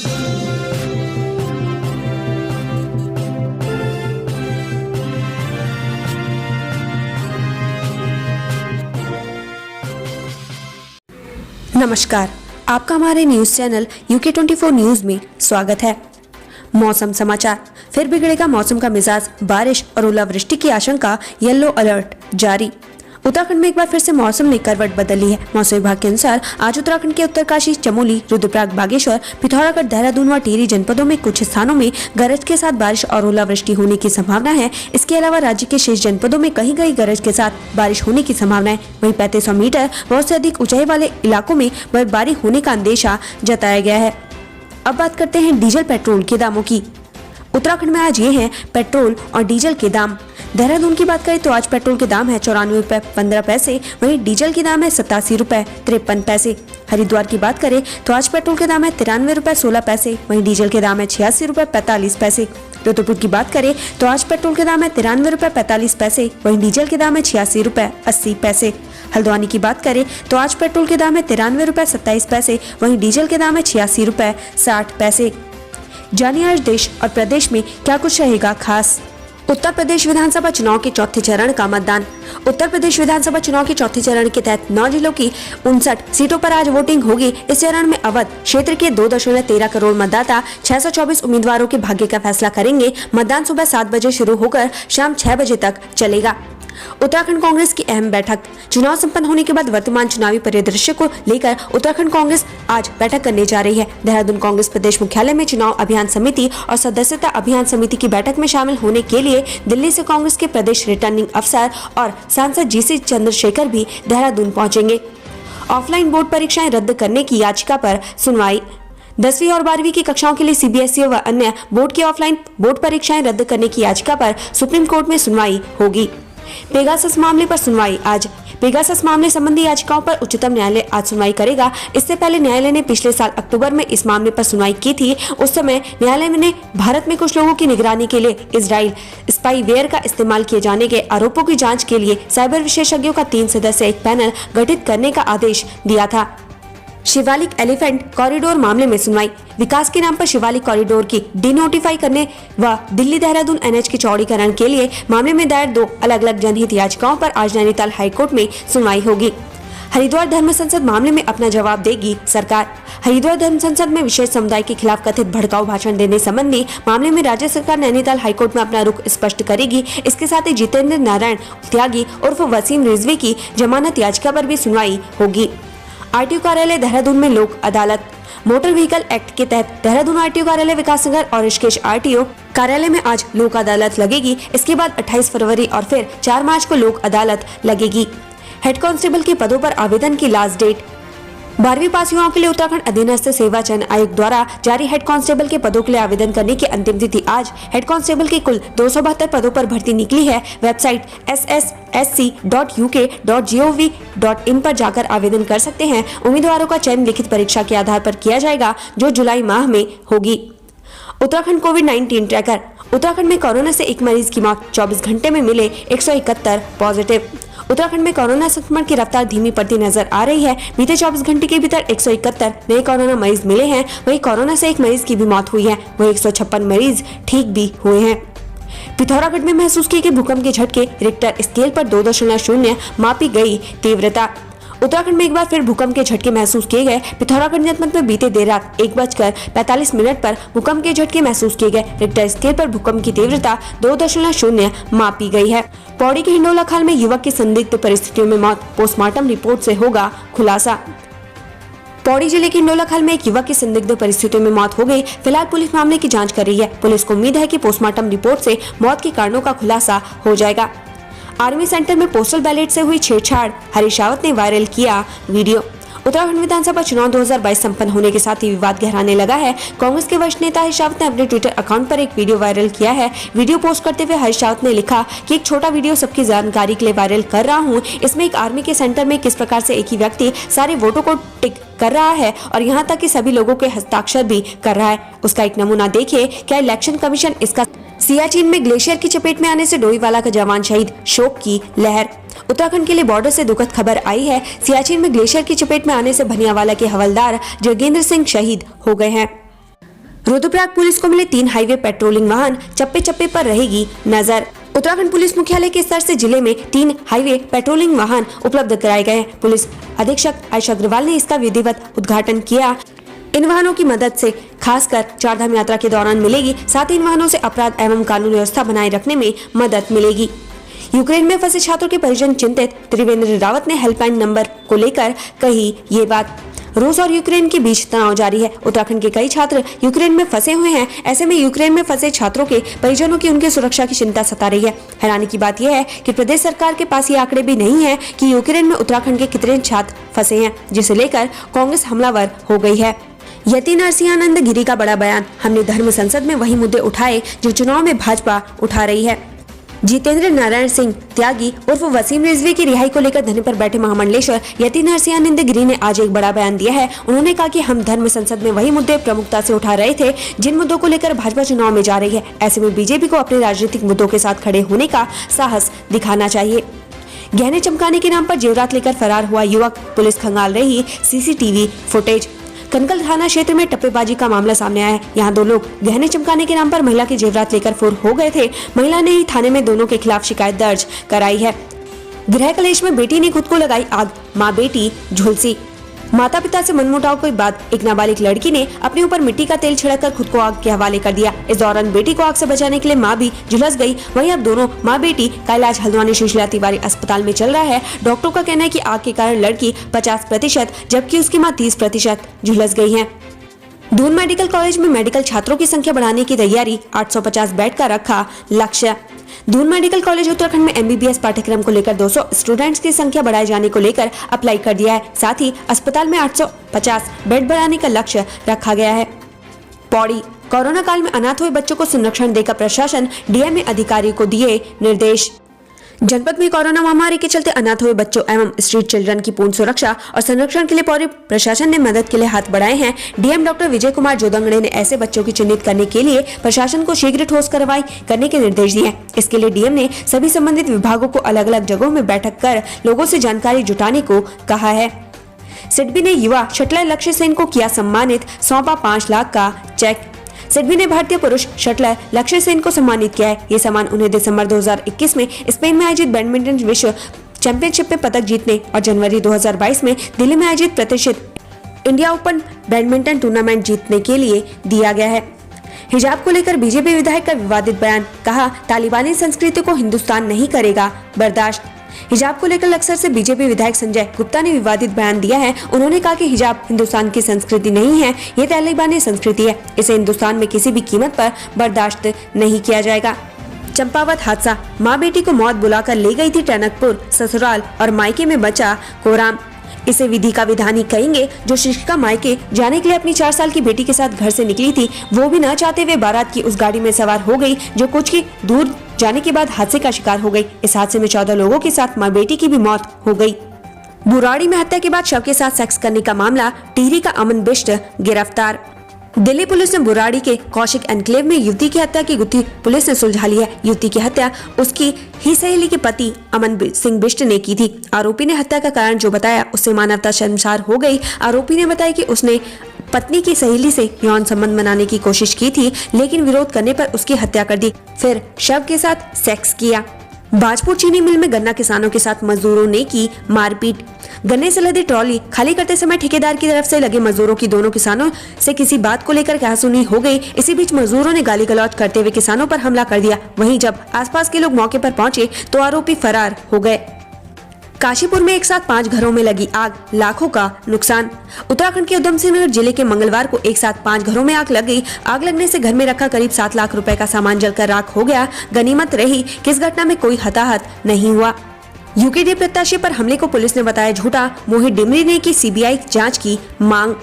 नमस्कार, आपका हमारे न्यूज चैनल UK24 न्यूज में स्वागत है। मौसम समाचार। फिर बिगड़ेगा मौसम का मिजाज, बारिश और ओलावृष्टि की आशंका, येलो अलर्ट जारी। उत्तराखंड में एक बार फिर से मौसम ने करवट बदल ली है। मौसम विभाग के अनुसार आज उत्तराखंड के उत्तरकाशी, चमोली, रुद्रप्रयाग, बागेश्वर, पिथौरागढ़, देहरादून व टिहरी जनपदों में कुछ स्थानों में गरज के साथ बारिश और ओलावृष्टि होने की संभावना है। इसके अलावा राज्य के शेष जनपदों में कहीं कहीं गरज के साथ बारिश होने की संभावना है। वहीं 3500 मीटर बहुत से अधिक ऊंचाई वाले इलाकों में बर्फबारी होने का अंदेशा जताया गया है। अब बात करते हैं डीजल पेट्रोल के दामों की। उत्तराखंड में आज ये हैं पेट्रोल और डीजल के दाम। देहरादून की बात करें तो आज पेट्रोल के दाम है 94 रुपए 15 पैसे, वहीं डीजल के दाम है 87 रुपए 53 पैसे। हरिद्वार की बात करें तो आज पेट्रोल के दाम है 93 रुपए 16 पैसे, वहीं डीजल के दाम है 86 रुपए 45 पैसे। रुद्रपुर की बात करें तो आज पेट्रोल के दाम है 93 रुपए 45 पैसे, वहीं डीजल के दाम है 86 रुपए 80 पैसे। हल्द्वानी की बात करें तो आज पेट्रोल के दाम है 93 रुपए 27 पैसे, वहीं डीजल के दाम है 86 रुपए 60 पैसे। जानिए आज देश और प्रदेश में क्या कुछ रहेगा खास। उत्तर प्रदेश विधानसभा चुनाव के चौथे चरण का मतदान। उत्तर प्रदेश विधानसभा चुनाव के चौथे चरण के तहत 9 जिलों की 59 सीटों पर आज वोटिंग होगी। इस चरण में अवध क्षेत्र के 2.13 करोड़ मतदाता 624 उम्मीदवारों के भाग्य का फैसला करेंगे। मतदान सुबह 7 बजे शुरू होकर शाम 6 बजे तक चलेगा। उत्तराखंड कांग्रेस की अहम बैठक। चुनाव संपन्न होने के बाद वर्तमान चुनावी परिदृश्य को लेकर उत्तराखंड कांग्रेस आज बैठक करने जा रही है। देहरादून कांग्रेस प्रदेश मुख्यालय में चुनाव अभियान समिति और सदस्यता अभियान समिति की बैठक में शामिल होने के लिए दिल्ली से कांग्रेस के प्रदेश रिटर्निंग अफसर और सांसद GC चंद्रशेखर भी देहरादून पहुंचेंगे। ऑफलाइन बोर्ड परीक्षाएं रद्द करने की याचिका पर सुनवाई। 10वीं और 12वीं की कक्षाओं के लिए CBSE व अन्य बोर्ड की ऑफलाइन बोर्ड परीक्षाएं रद्द करने की याचिका पर सुप्रीम कोर्ट में सुनवाई होगी। पेगासस मामले पर सुनवाई आज। पेगासस मामले संबंधी याचिकाओं पर उच्चतम न्यायालय आज सुनवाई करेगा। इससे पहले न्यायालय ने पिछले साल अक्टूबर में इस मामले पर सुनवाई की थी। उस समय न्यायालय ने भारत में कुछ लोगों की निगरानी के लिए इजराइल स्पाईवेयर का इस्तेमाल किए जाने के आरोपों की जांच के लिए साइबर विशेषज्ञों का 3 सदस्यीय एक पैनल गठित करने का आदेश दिया था। शिवालिक एलिफेंट कॉरिडोर मामले में सुनवाई। विकास के नाम पर शिवालिक कॉरिडोर की डिनोटिफाई करने व दिल्ली देहरादून NH के चौड़ीकरण के लिए मामले में दायर 2 अलग-अलग जनहित याचिकाओं पर आज नैनीताल हाईकोर्ट में सुनवाई होगी। हरिद्वार धर्म संसद मामले में अपना जवाब देगी सरकार। हरिद्वार धर्म संसद में विशेष समुदाय के खिलाफ कथित भड़काऊ भाषण देने संबंधी मामले में राज्य सरकार नैनीताल हाईकोर्ट में अपना रुख स्पष्ट करेगी। इसके साथ ही जितेंद्र नारायण त्यागी उर्फ वसीम रिजवी की जमानत याचिका पर भी सुनवाई होगी। RTO कार्यालय देहरादून में लोक अदालत। मोटर व्हीकल एक्ट के तहत देहरादून RTO कार्यालय, विकास नगर और ऋषिकेश RTO कार्यालय में आज लोक अदालत लगेगी। इसके बाद 28 फरवरी और फिर 4 मार्च को लोक अदालत लगेगी। हेड कांस्टेबल के पदों पर आवेदन की लास्ट डेट। 12वीं पास युवाओं के लिए उत्तराखंड अधीनस्थ सेवा चयन आयोग द्वारा जारी हेड कांस्टेबल के पदों के लिए आवेदन करने की अंतिम तिथि आज। हेड कांस्टेबल के कुल 272 पदों पर भर्ती निकली है। वेबसाइट ssc.uk.gov.in पर जाकर आवेदन कर सकते हैं। उम्मीदवारों का चयन लिखित परीक्षा के आधार पर किया जाएगा, जो जुलाई माह में होगी। उत्तराखंड कोविड-19 ट्रैकर। उत्तराखंड में कोरोना से एक मरीज की मौत। 24 घंटे में मिले 171 पॉजिटिव। उत्तराखंड में कोरोना संक्रमण की रफ्तार धीमी पड़ती नजर आ रही है। बीते 24 घंटे के भीतर 171 नए कोरोना मरीज मिले हैं। वहीं कोरोना से एक मरीज की भी मौत हुई है। वहीं 156 मरीज ठीक भी हुए हैं। पिथौरागढ़ में महसूस किए गए भूकंप के झटके। रिक्टर स्केल पर 2.0 मापी गई तीव्रता। उत्तराखंड में एक बार फिर भूकंप के झटके महसूस किए गए। पिथौरागढ़ जनपद में बीते देर रात 1:45 पर भूकंप के झटके महसूस किए गए। रिक्टर स्केल पर भूकंप की तीव्रता 2.0 मापी गई है। पौड़ी के हिंडोला खाल में युवक की संदिग्ध परिस्थितियों में मौत। पोस्टमार्टम रिपोर्ट से होगा खुलासा। पौड़ी जिले के हिंडोला खाल में एक युवक की संदिग्ध परिस्थितियों में मौत हो गई। फिलहाल पुलिस मामले की जाँच कर रही है। पुलिस को उम्मीद है कि पोस्टमार्टम रिपोर्ट से मौत के कारणों का खुलासा हो जाएगा। आर्मी सेंटर में पोस्टल बैलेट से हुई छेड़छाड़। हरीश रावत ने वायरल किया वीडियो। उत्तराखंड विधानसभा चुनाव 2022 संपन्न होने के साथ ही विवाद गहराने लगा है। कांग्रेस के वरिष्ठ नेता हरीश रावत ने अपने ट्विटर अकाउंट पर एक वीडियो वायरल किया है। वीडियो पोस्ट करते हुए हरीश रावत ने लिखा कि एक छोटा वीडियो सबकी जानकारी के लिए वायरल कर रहा हूं। इसमें एक आर्मी के सेंटर में किस प्रकार से एक ही व्यक्ति सारे वोटों को टिक कर रहा है और यहाँ तक कि सभी लोगों के हस्ताक्षर भी कर रहा है। उसका एक नमूना देखिए। क्या इलेक्शन कमीशन इसका। सियाचिन में ग्लेशियर की चपेट में आने से डोईवाला का जवान शहीद। शोक की लहर। उत्तराखंड के लिए बॉर्डर से दुखद खबर आई है। सियाचिन में ग्लेशियर की चपेट में आने से भनियावाला के हवलदार जोगेंद्र सिंह शहीद हो गए हैं। रुद्रप्रयाग पुलिस को मिले 3 हाईवे पेट्रोलिंग वाहन, चप्पे चप्पे पर रहेगी नजर। उत्तराखंड पुलिस मुख्यालय के स्तर से जिले में 3 हाईवे पेट्रोलिंग वाहन उपलब्ध कराए गए हैं। पुलिस अधीक्षक आयशा अग्रवाल ने इसका विधिवत उद्घाटन किया। इन वाहनों की मदद से खासकर चारधाम यात्रा के दौरान मिलेगी, साथ ही इन वाहनों से अपराध एवं कानून व्यवस्था बनाए रखने में मदद मिलेगी। यूक्रेन में फंसे छात्रों के परिजन चिंतित, त्रिवेंद्र रावत ने हेल्पलाइन नंबर को लेकर कही ये बात। रूस और यूक्रेन के बीच तनाव जारी है। उत्तराखंड के कई छात्र यूक्रेन में फंसे हुए हैं। ऐसे में यूक्रेन में फंसे छात्रों के परिजनों की उनकी सुरक्षा की चिंता सता रही है। हैरानी की बात यह है कि प्रदेश सरकार के पास ये आंकड़े भी नहीं है कि यूक्रेन में उत्तराखंड के कितने छात्र फंसे हैं, जिसे लेकर कांग्रेस हमलावर हो गई है। यति नरसिंहानंद गिरी का बड़ा बयान, हमने धर्म संसद में वही मुद्दे उठाए जो चुनाव में भाजपा उठा रही है। जितेंद्र नारायण सिंह त्यागी उर्फ वसीम रिजवी की रिहाई को लेकर धरने पर बैठे महामंडलेश्वर यति नरसिंहानंद गिरी ने आज एक बड़ा बयान दिया है। उन्होंने कहा कि हम धर्म संसद में वही मुद्दे प्रमुखता से उठा रहे थे जिन मुद्दों को लेकर भाजपा चुनाव में जा रही है। ऐसे में बीजेपी को अपने राजनीतिक मुद्दों के साथ खड़े होने का साहस दिखाना चाहिए। गहने चमकाने के नाम पर जेवरात लेकर फरार हुआ युवक, पुलिस खंगाल रही सीसीटीवी फुटेज। कनकल थाना क्षेत्र में टप्पेबाजी का मामला सामने आया है। यहाँ 2 लोग गहने चमकाने के नाम पर महिला के जेवरात लेकर फुर हो गए थे। महिला ने ही थाने में दोनों के खिलाफ शिकायत दर्ज कराई है। गृह कलेश में बेटी ने खुद को लगाई आग, माँ बेटी झुलसी। माता पिता से मनमुटाव के बाद एक नाबालिग लड़की ने अपने ऊपर मिट्टी का तेल छिड़ककर खुद को आग के हवाले कर दिया। इस दौरान बेटी को आग से बचाने के लिए मां भी झुलस गई। वहीं अब दोनों मां बेटी का इलाज हल्द्वानी सुशीला तिवारी अस्पताल में चल रहा है। डॉक्टरों का कहना है कि आग के कारण लड़की 50% जबकि उसकी मां 30% झुलस गई है। दून मेडिकल कॉलेज में मेडिकल छात्रों की संख्या बढ़ाने की तैयारी, 850 बेड का रखा लक्ष्य। दून मेडिकल कॉलेज उत्तराखंड में एमबीबीएस पाठ्यक्रम को लेकर 200 स्टूडेंट्स की संख्या बढ़ाए जाने को लेकर अप्लाई कर दिया है। साथ ही अस्पताल में 850 बेड बढ़ाने का लक्ष्य रखा गया है। पौड़ी, कोरोना काल में अनाथ हुए बच्चों को संरक्षण देकर प्रशासन डीएमए अधिकारी को दिए निर्देश। जनपद में कोरोना महामारी के चलते अनाथ हुए बच्चों एवं स्ट्रीट चिल्ड्रन की पूर्ण सुरक्षा और संरक्षण के लिए पौड़ी प्रशासन ने मदद के लिए हाथ बढ़ाए हैं। डीएम डॉक्टर विजय कुमार जोदंगड़े ने ऐसे बच्चों की चिन्हित करने के लिए प्रशासन को शीघ्र ठोस कार्रवाई करने के निर्देश दिए हैं। इसके लिए डीएम ने सभी संबंधित विभागों को अलग अलग जगहों में बैठक कर लोगों से जानकारी जुटाने को कहा है। सिडबी ने युवा शटलर लक्ष्य सेन को किया सम्मानित, सौंपा 5 लाख का चेक। सिडबी ने भारतीय पुरुष शटलर लक्ष्य सेन को सम्मानित किया है। ये सम्मान उन्हें दिसंबर 2021 में स्पेन में आयोजित बैडमिंटन विश्व चैंपियनशिप में पदक जीतने और जनवरी 2022 में दिल्ली में आयोजित प्रतिष्ठित इंडिया ओपन बैडमिंटन टूर्नामेंट जीतने के लिए दिया गया है। हिजाब को लेकर बीजेपी विधायक का विवादित बयान, कहा तालिबानी संस्कृति को हिंदुस्तान नहीं करेगा बर्दाश्त। हिजाब को लेकर लक्सर से बीजेपी विधायक संजय गुप्ता ने विवादित बयान दिया है। उन्होंने कहा कि हिजाब हिंदुस्तान की संस्कृति नहीं है, ये तालिबानी संस्कृति है। इसे हिंदुस्तान में किसी भी कीमत पर बर्दाश्त नहीं किया जाएगा। चंपावत हादसा, मां बेटी को मौत बुलाकर ले गई थी टनकपुर, ससुराल और मायके में बचा कोराम। इसे विधि का विधान ही कहेंगे। जो शिक्षिका मायके जाने के लिए अपनी 4 साल की बेटी के साथ घर से निकली थी, वो भी न चाहते हुए बारात की उस गाड़ी में सवार हो गई जो कुछ की दूर जाने के बाद हादसे का शिकार हो गई। इस हादसे में 14 लोगों के साथ मां बेटी की भी मौत हो गई। बुराड़ी में हत्या के बाद शव के साथ सेक्स करने का मामला, टिहरी का अमन बिष्ट गिरफ्तार। दिल्ली पुलिस ने बुराड़ी के कौशिक एनक्लेव में युवती की हत्या की गुत्थी पुलिस ने सुलझा ली है। युवती की हत्या उसकी ही सहेली के पति अमन सिंह बिष्ट ने की थी। आरोपी ने हत्या का कारण जो बताया उससे मानवता शर्मसार हो गई। आरोपी ने बताया कि उसने पत्नी की सहेली से यौन संबंध बनाने की कोशिश की थी, लेकिन विरोध करने पर उसकी हत्या कर दी, फिर शव के साथ सेक्स किया। बाजपुर चीनी मिल में गन्ना किसानों के साथ मजदूरों ने की मारपीट। गन्ने से लदी ट्रॉली खाली करते समय ठेकेदार की तरफ से लगे मजदूरों की दोनों किसानों से किसी बात को लेकर कहासुनी हो गई। इसी बीच मजदूरों ने गाली गलौज करते हुए किसानों पर हमला कर दिया। वहीं जब आसपास के लोग मौके पर पहुंचे तो आरोपी फरार हो गए। काशीपुर में एक साथ 5 घरों में लगी आग, लाखों का नुकसान। उत्तराखंड के उधमसिंह नगर जिले के मंगलवार को एक साथ 5 घरों में आग लग गई। आग लगने से घर में रखा करीब 7 लाख रुपए का सामान जलकर राख हो गया। गनीमत रही कि इस घटना में कोई हताहत नहीं हुआ। यूकेडी प्रत्याशी पर हमले को पुलिस ने बताया झूठा, मोहित डिमरी ने की सीबीआई जांच की मांग।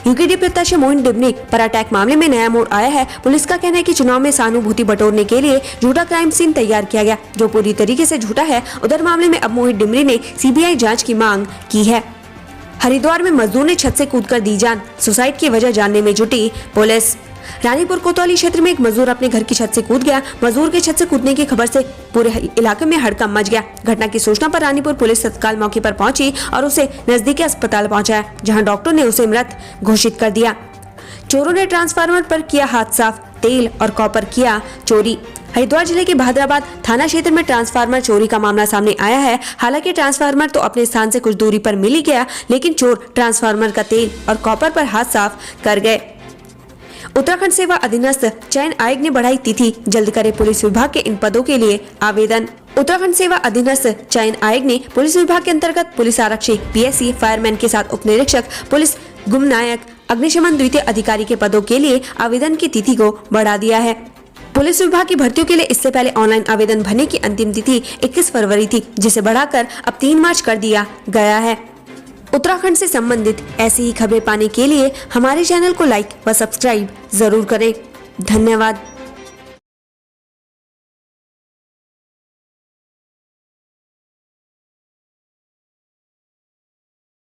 यूकेडी प्रत्याशी मोहित डिमरी पर अटैक मामले में नया मोड़ आया है। पुलिस का कहना है कि चुनाव में सहानुभूति बटोरने के लिए झूठा क्राइम सीन तैयार किया गया, जो पूरी तरीके से झूठा है। उधर मामले में अब मोहित डिमरी ने सीबीआई जांच की मांग की है। हरिद्वार में मजदूर ने छत से कूदकर दी जान, सुसाइड की वजह जानने में जुटी पुलिस। रानीपुर कोतवाली क्षेत्र में एक मजदूर अपने घर की छत से कूद गया। मजदूर के छत से कूदने की खबर से पूरे इलाके में हड़कंप मच गया। घटना की सूचना पर रानीपुर पुलिस तत्काल मौके पर पहुंची और उसे नजदीकी अस्पताल पहुंचाया, जहां डॉक्टर ने उसे मृत घोषित कर दिया। चोरों ने ट्रांसफार्मर पर किया हाथ साफ, तेल और कॉपर किया चोरी। हरिद्वार जिले के भादराबाद थाना क्षेत्र में ट्रांसफार्मर चोरी का मामला सामने आया है। हालांकि ट्रांसफार्मर तो अपने स्थान से कुछ दूरी पर मिल ही गया, लेकिन चोर ट्रांसफार्मर का तेल और कॉपर पर हाथ साफ कर गए। उत्तराखंड सेवा अधीनस्थ चयन आयोग ने बढ़ाई तिथि, जल्द करे पुलिस विभाग के इन पदों के लिए आवेदन। उत्तराखंड सेवा अधीनस्थ चयन आयोग ने पुलिस विभाग के अंतर्गत पुलिस आरक्षी, पीएससी, फायरमैन के साथ उप निरीक्षक, पुलिस गुमनायक, अग्निशमन द्वितीय अधिकारी के पदों के लिए आवेदन की तिथि को बढ़ा दिया है। पुलिस विभाग की भर्तियों के लिए इससे पहले ऑनलाइन आवेदन भरने की अंतिम तिथि 21 फरवरी थी, जिसे बढ़ाकर अब 3 मार्च कर दिया गया है। उत्तराखंड से संबंधित ऐसी ही खबरें पाने के लिए हमारे चैनल को लाइक व सब्सक्राइब जरूर करें। धन्यवाद।